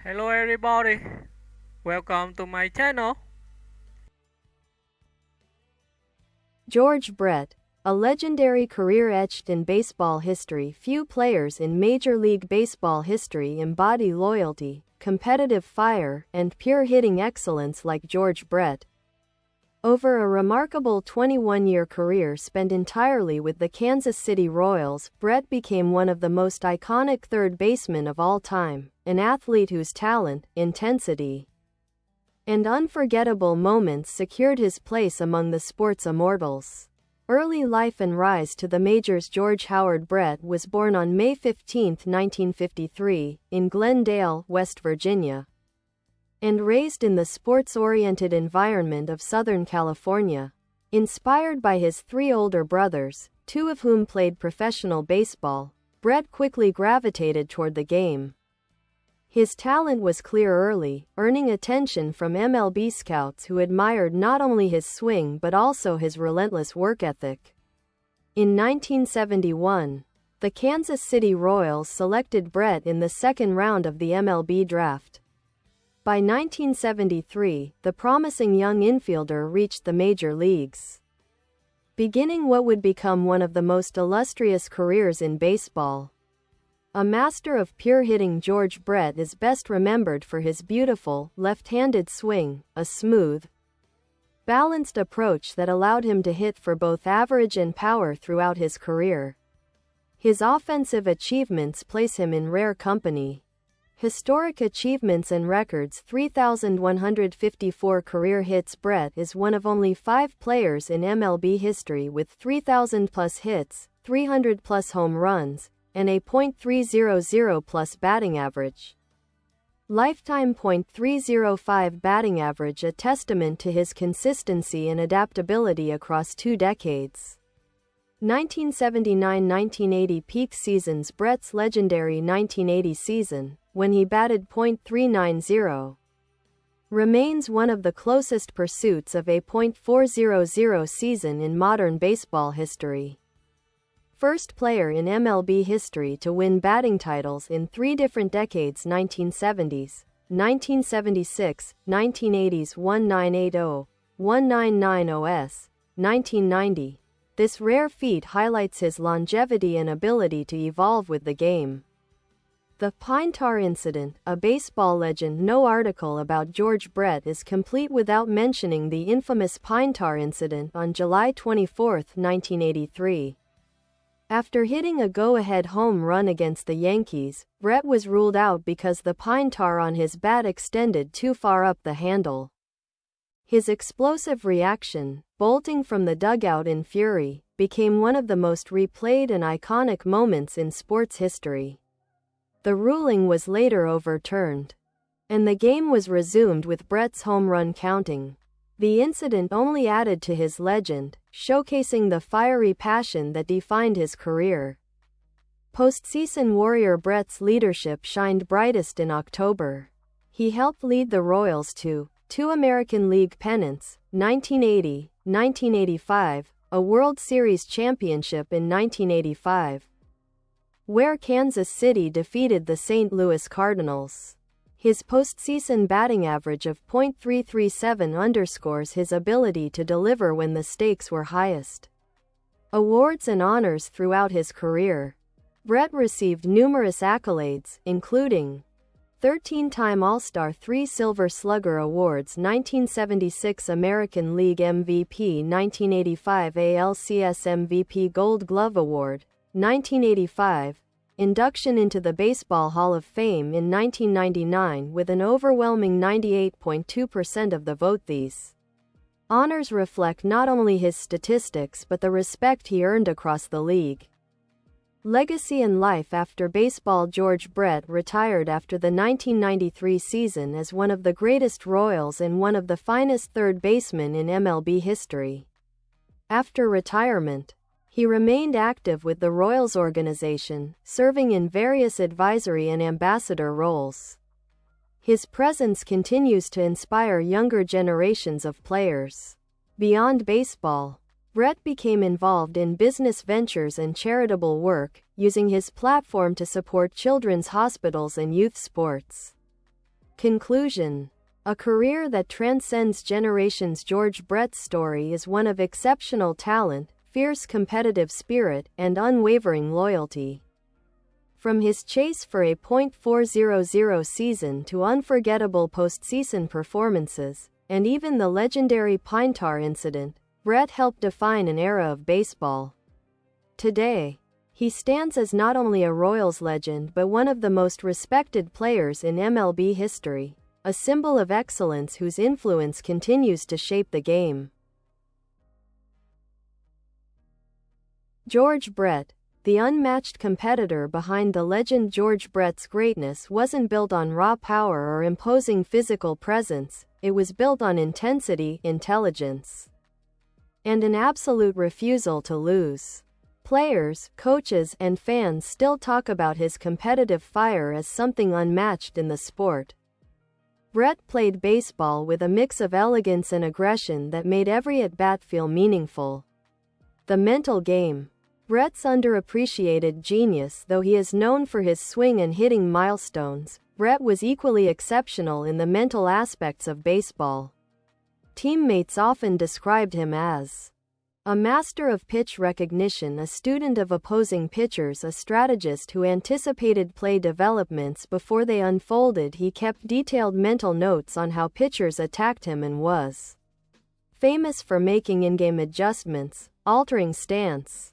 Hello everybody, welcome to my channel. George Brett, a legendary career etched in baseball history. Few players in Major League Baseball history embody loyalty, competitive fire, and pure hitting excellence like George Brett. Over a remarkable 21-year career spent entirely with the Kansas City Royals, Brett became one of the most iconic third basemen of all time, an athlete whose talent, intensity, and unforgettable moments secured his place among the sport's immortals. Early life and rise to the majors. George Howard Brett was born on May 15, 1953, in Glen Dale, West Virginia, and raised in the sports-oriented environment of Southern California. Inspired by his three older brothers, two of whom played professional baseball, Brett quickly gravitated toward the game. His talent was clear early, earning attention from MLB scouts who admired not only his swing but also his relentless work ethic. In 1971, the Kansas City Royals selected Brett in the second round of the MLB draft. By 1973, the promising young infielder reached the major leagues, beginning what would become one of the most illustrious careers in baseball. A master of pure hitting, George Brett is best remembered for his beautiful, left-handed swing, a smooth, balanced approach that allowed him to hit for both average and power throughout his career. His offensive achievements place him in rare company. Historic achievements and records: 3,154 career hits. Brett is one of only 5 players in MLB history with 3,000-plus hits, 300-plus home runs, and a .300-plus batting average. Lifetime .305 batting average, a testament to his consistency and adaptability across 2 decades. 1979-1980 peak seasons. Brett's legendary 1980 season, when he batted .390, remains one of the closest pursuits of a .400 season in modern baseball history. First player in MLB history to win batting titles in 3 different decades: 1970s, 1976, 1980s, 1980, 1990s, 1990. This rare feat highlights his longevity and ability to evolve with the game. The Pine Tar Incident, a baseball legend. No article about George Brett is complete without mentioning the infamous Pine Tar Incident on July 24, 1983. After hitting a go-ahead home run against the Yankees, Brett was ruled out because the pine tar on his bat extended too far up the handle. His explosive reaction, bolting from the dugout in fury, became one of the most replayed and iconic moments in sports history. The ruling was later overturned, and the game was resumed with Brett's home run counting. The incident only added to his legend, showcasing the fiery passion that defined his career. Postseason warrior. Brett's leadership shined brightest in October. He helped lead the Royals to 2 American League pennants, 1980, 1985, a World Series championship in 1985, where Kansas City defeated the St. Louis Cardinals. His postseason batting average of .337 underscores his ability to deliver when the stakes were highest. Awards and honors. Throughout his career, Brett received numerous accolades, including 13-time All-Star, 3 Silver Slugger Awards, 1976 American League MVP, 1985 ALCS MVP, Gold Glove Award, 1985, induction into the Baseball Hall of Fame in 1999 with an overwhelming 98.2% of the vote. These honors reflect not only his statistics but the respect he earned across the league. Legacy and life. After baseball, George Brett retired after the 1993 season as one of the greatest Royals and one of the finest third basemen in MLB history. After retirement, he remained active with the Royals organization, serving in various advisory and ambassador roles. His presence continues to inspire younger generations of players. Beyond baseball, Brett became involved in business ventures and charitable work, using his platform to support children's hospitals and youth sports. Conclusion. A career that transcends generations. George Brett's story is one of exceptional talent, fierce competitive spirit, and unwavering loyalty. From his chase for a .400 season to unforgettable postseason performances, and even the legendary pine tar incident, Brett helped define an era of baseball. Today, he stands as not only a Royals legend but one of the most respected players in MLB history, a symbol of excellence whose influence continues to shape the game. George Brett. The unmatched competitor behind the legend. George Brett's greatness wasn't built on raw power or imposing physical presence, it was built on intensity, intelligence, and an absolute refusal to lose. Players, coaches, and fans still talk about his competitive fire as something unmatched in the sport. Brett played baseball with a mix of elegance and aggression that made every at-bat feel meaningful. The mental game. Brett's underappreciated genius. Though he is known for his swing and hitting milestones, Brett was equally exceptional in the mental aspects of baseball. Teammates often described him as a master of pitch recognition, a student of opposing pitchers, a strategist who anticipated play developments before they unfolded. He kept detailed mental notes on how pitchers attacked him and was famous for making in-game adjustments, altering stance,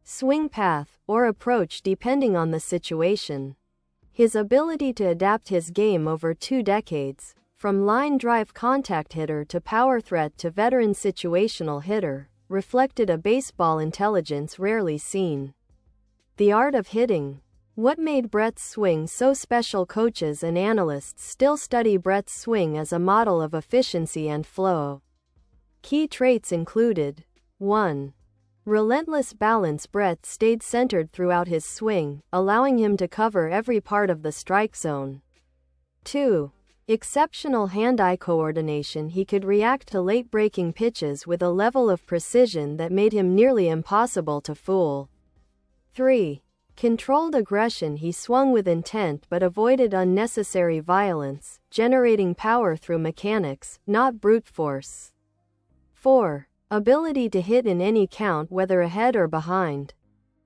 swing path, or approach depending on the situation. His ability to adapt his game over 2 decades, from line drive contact hitter to power threat to veteran situational hitter, reflected a baseball intelligence rarely seen. The art of hitting. What made Brett's swing so special? Coaches and analysts still study Brett's swing as a model of efficiency and flow. Key traits included: 1. Relentless balance. Brett stayed centered throughout his swing, allowing him to cover every part of the strike zone. 2. Exceptional hand-eye coordination. He could react to late-breaking pitches with a level of precision that made him nearly impossible to fool. 3. Controlled aggression. He swung with intent but avoided unnecessary violence, generating power through mechanics, not brute force. 4. Ability to hit in any count, whether ahead or behind.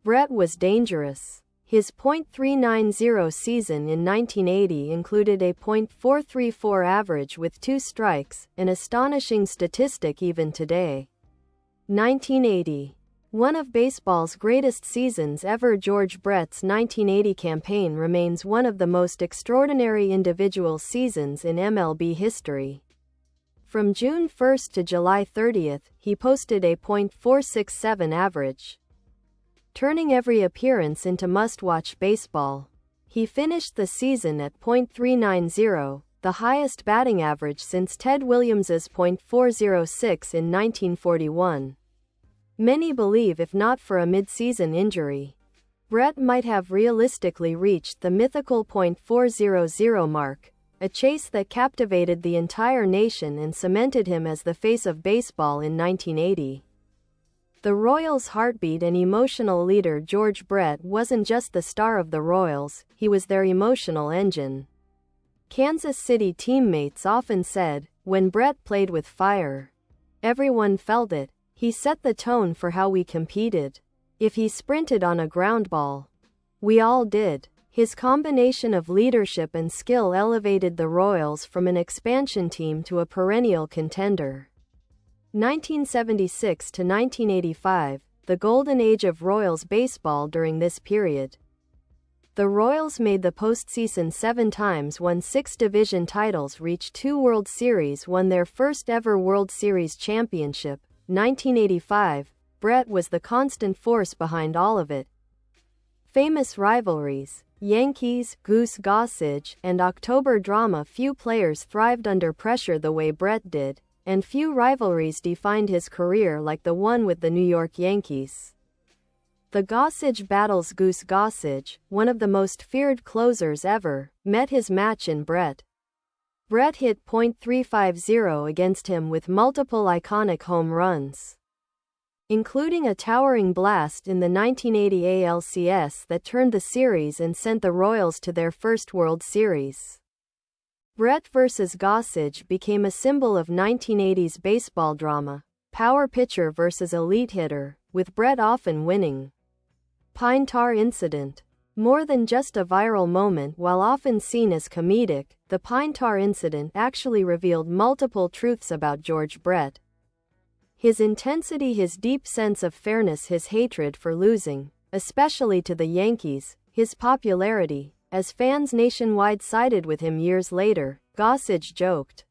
Brett was dangerous. His .390 season in 1980 included a .434 average with 2 strikes, an astonishing statistic even today. 1980. One of baseball's greatest seasons ever. George Brett's 1980 campaign remains one of the most extraordinary individual seasons in MLB history. From June 1 to July 30, he posted a .467 average, turning every appearance into must-watch baseball. He finished the season at .390, the highest batting average since Ted Williams's .406 in 1941. Many believe if not for a mid-season injury, Brett might have realistically reached the mythical .400 mark, a chase that captivated the entire nation and cemented him as the face of baseball in 1980. The Royals' heartbeat and emotional leader. George Brett wasn't just the star of the Royals, he was their emotional engine. Kansas City teammates often said, when Brett played with fire, everyone felt it. He set the tone for how we competed. If he sprinted on a ground ball, we all did. His combination of leadership and skill elevated the Royals from an expansion team to a perennial contender. 1976 to 1985, the golden age of Royals baseball. During this period, the Royals made the postseason 7 times, won 6 division titles, reached 2 World Series, won their first ever World Series championship. 1985, Brett was the constant force behind all of it. Famous rivalries: Yankees, Goose Gossage, and October drama. Few players thrived under pressure the way Brett did, and few rivalries defined his career like the one with the New York Yankees. The Gossage battles. Goose Gossage, one of the most feared closers ever, met his match in Brett. Brett hit .350 against him with multiple iconic home runs, including a towering blast in the 1980 ALCS that turned the series and sent the Royals to their first World Series. Brett vs. Gossage became a symbol of 1980s baseball drama. Power pitcher versus elite hitter, with Brett often winning. Pine tar incident. More than just a viral moment. While often seen as comedic, the pine tar incident actually revealed multiple truths about George Brett. His intensity, his deep sense of fairness, his hatred for losing, especially to the Yankees, his popularity, as fans nationwide sided with him years later. Gossage joked,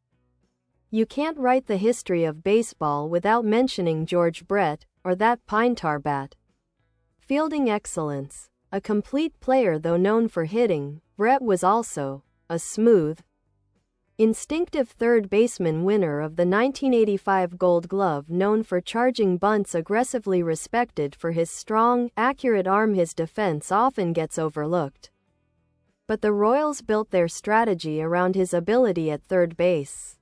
"You can't write the history of baseball without mentioning George Brett, or that pine tar bat." Fielding excellence. A complete player though known for hitting, Brett was also a smooth, instinctive third baseman, winner of the 1985 Gold Glove, known for charging bunts, aggressively respected for his strong, accurate arm. His defense often gets overlooked, but the Royals built their strategy around his ability at third base.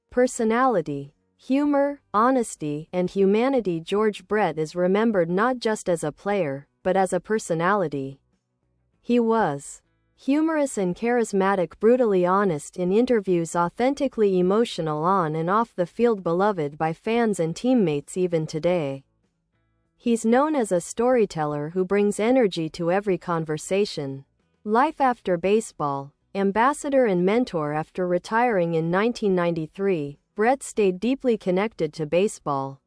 Personality. Humor, honesty, and humanity. George Brett is remembered not just as a player, but as a personality. He was humorous and charismatic, brutally honest in interviews, authentically emotional on and off the field, beloved by fans and teammates even today. He's known as a storyteller who brings energy to every conversation. Life after baseball. Ambassador and mentor. After retiring in 1993, Brett stayed deeply connected to baseball.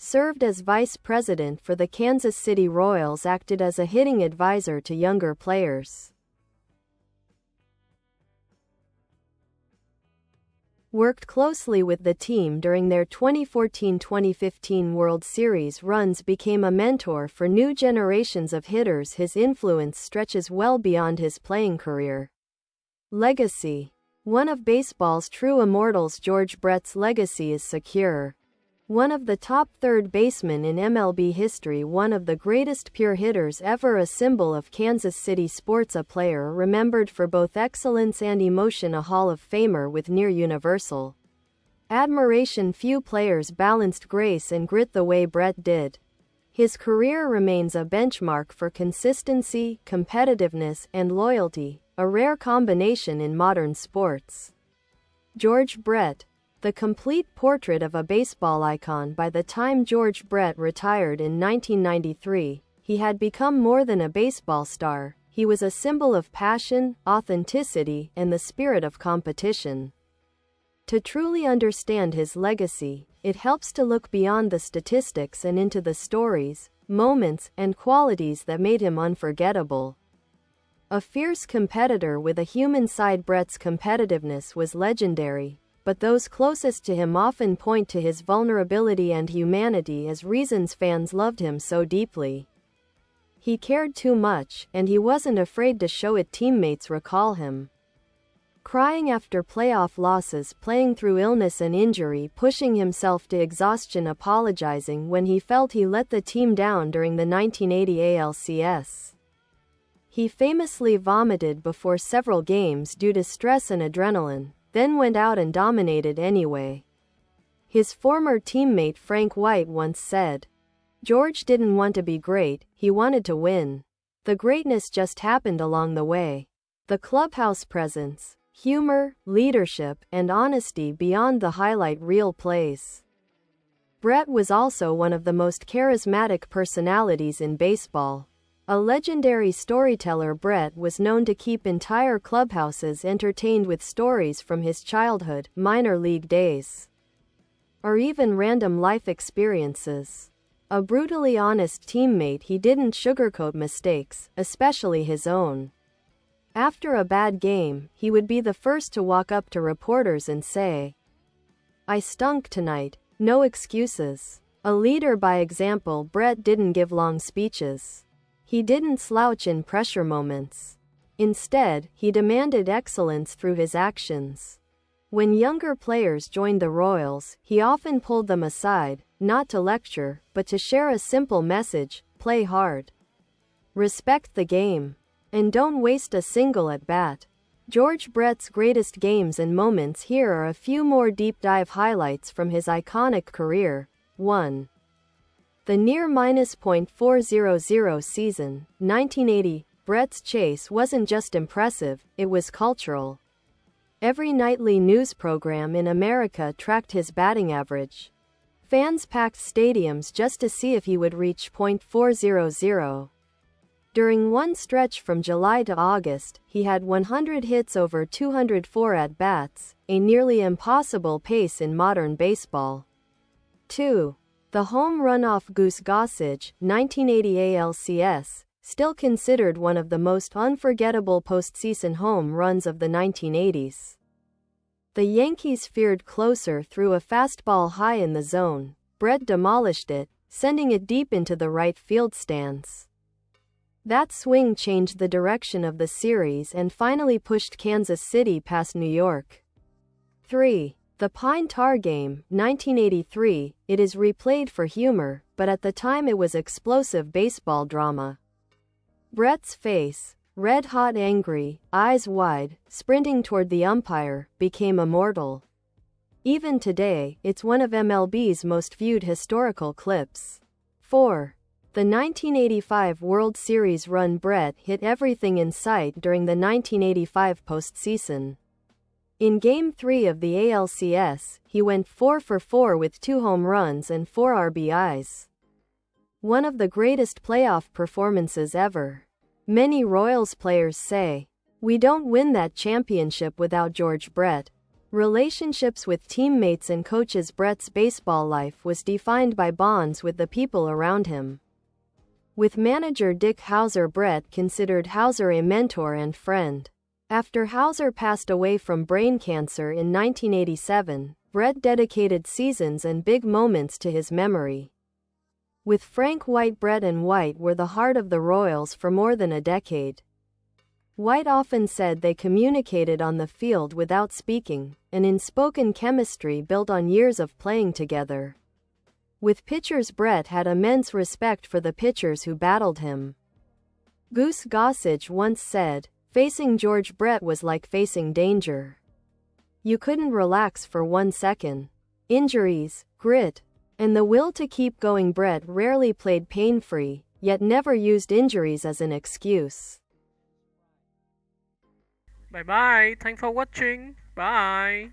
Served as vice president for the Kansas City Royals, acted as a hitting advisor to younger players. Worked closely with the team during their 2014-2015 World Series runs, became a mentor for new generations of hitters. His influence stretches well beyond his playing career. Legacy. One of baseball's true immortals, George Brett's legacy is secure. One of the top third basemen in MLB history, one of the greatest pure hitters ever, a symbol of Kansas City sports, a player remembered for both excellence and emotion, a Hall of Famer with near universal admiration. Few players balanced grace and grit the way Brett did. His career remains a benchmark for consistency, competitiveness, and loyalty, a rare combination in modern sports. George Brett. The complete portrait of a baseball icon. By the time George Brett retired in 1993, he had become more than a baseball star. He was a symbol of passion, authenticity, and the spirit of competition. To truly understand his legacy, it helps to look beyond the statistics and into the stories, moments, and qualities that made him unforgettable. A fierce competitor with a human side, Brett's competitiveness was legendary, but those closest to him often point to his vulnerability and humanity as reasons fans loved him so deeply. He cared too much, and he wasn't afraid to show it. Teammates recall him crying after playoff losses, playing through illness and injury, pushing himself to exhaustion, apologizing when he felt he let the team down during the 1980 ALCS. He famously vomited before several games due to stress and adrenaline, then went out and dominated anyway. His former teammate Frank White once said, "George didn't want to be great, he wanted to win. The greatness just happened along the way." The clubhouse presence, humor, leadership, and honesty beyond the highlight reel plays. Brett was also one of the most charismatic personalities in baseball. A legendary storyteller, Brett was known to keep entire clubhouses entertained with stories from his childhood, minor league days, or even random life experiences. A brutally honest teammate, he didn't sugarcoat mistakes, especially his own. After a bad game, he would be the first to walk up to reporters and say, "I stunk tonight, no excuses." A leader by example, Brett didn't give long speeches. He didn't slouch in pressure moments. Instead, he demanded excellence through his actions. When younger players joined the Royals, he often pulled them aside, not to lecture, but to share a simple message: play hard, respect the game, and don't waste a single at-bat. George Brett's greatest games and moments. Here are a few more deep dive highlights from his iconic career. 1. The near -.400 season, 1980. Brett's chase wasn't just impressive, it was cultural. Every nightly news program in America tracked his batting average. Fans packed stadiums just to see if he would reach .400. During one stretch from July to August, he had 100 hits over 204 at-bats, a nearly impossible pace in modern baseball. 2. The home run off Goose Gossage, 1980 ALCS, still considered one of the most unforgettable postseason home runs of the 1980s. The Yankees feared closer threw a fastball high in the zone. Brett demolished it, sending it deep into the right field stands. That swing changed the direction of the series and finally pushed Kansas City past New York. 3. The Pine Tar Game, 1983, it is replayed for humor, but at the time it was explosive baseball drama. Brett's face, red-hot angry, eyes wide, sprinting toward the umpire, became immortal. Even today, it's one of MLB's most viewed historical clips. 4. The 1985 World Series run. Brett hit everything in sight during the 1985 postseason. In Game 3 of the ALCS, he went 4 for 4 with 2 home runs and 4 RBIs. One of the greatest playoff performances ever. Many Royals players say, "We don't win that championship without George Brett." Relationships with teammates and coaches. Brett's baseball life was defined by bonds with the people around him. With manager Dick Howser, Brett considered Howser a mentor and friend. After Howser passed away from brain cancer in 1987, Brett dedicated seasons and big moments to his memory. With Frank White, Brett and White were the heart of the Royals for more than a decade. White often said they communicated on the field without speaking, an unspoken chemistry built on years of playing together. With pitchers, Brett had immense respect for the pitchers who battled him. Goose Gossage once said, "Facing George Brett was like facing danger. You couldn't relax for 1 second. Injuries, grit, and the will to keep going." Brett rarely played pain-free, yet never used injuries as an excuse. Bye bye. Thanks for watching. Bye.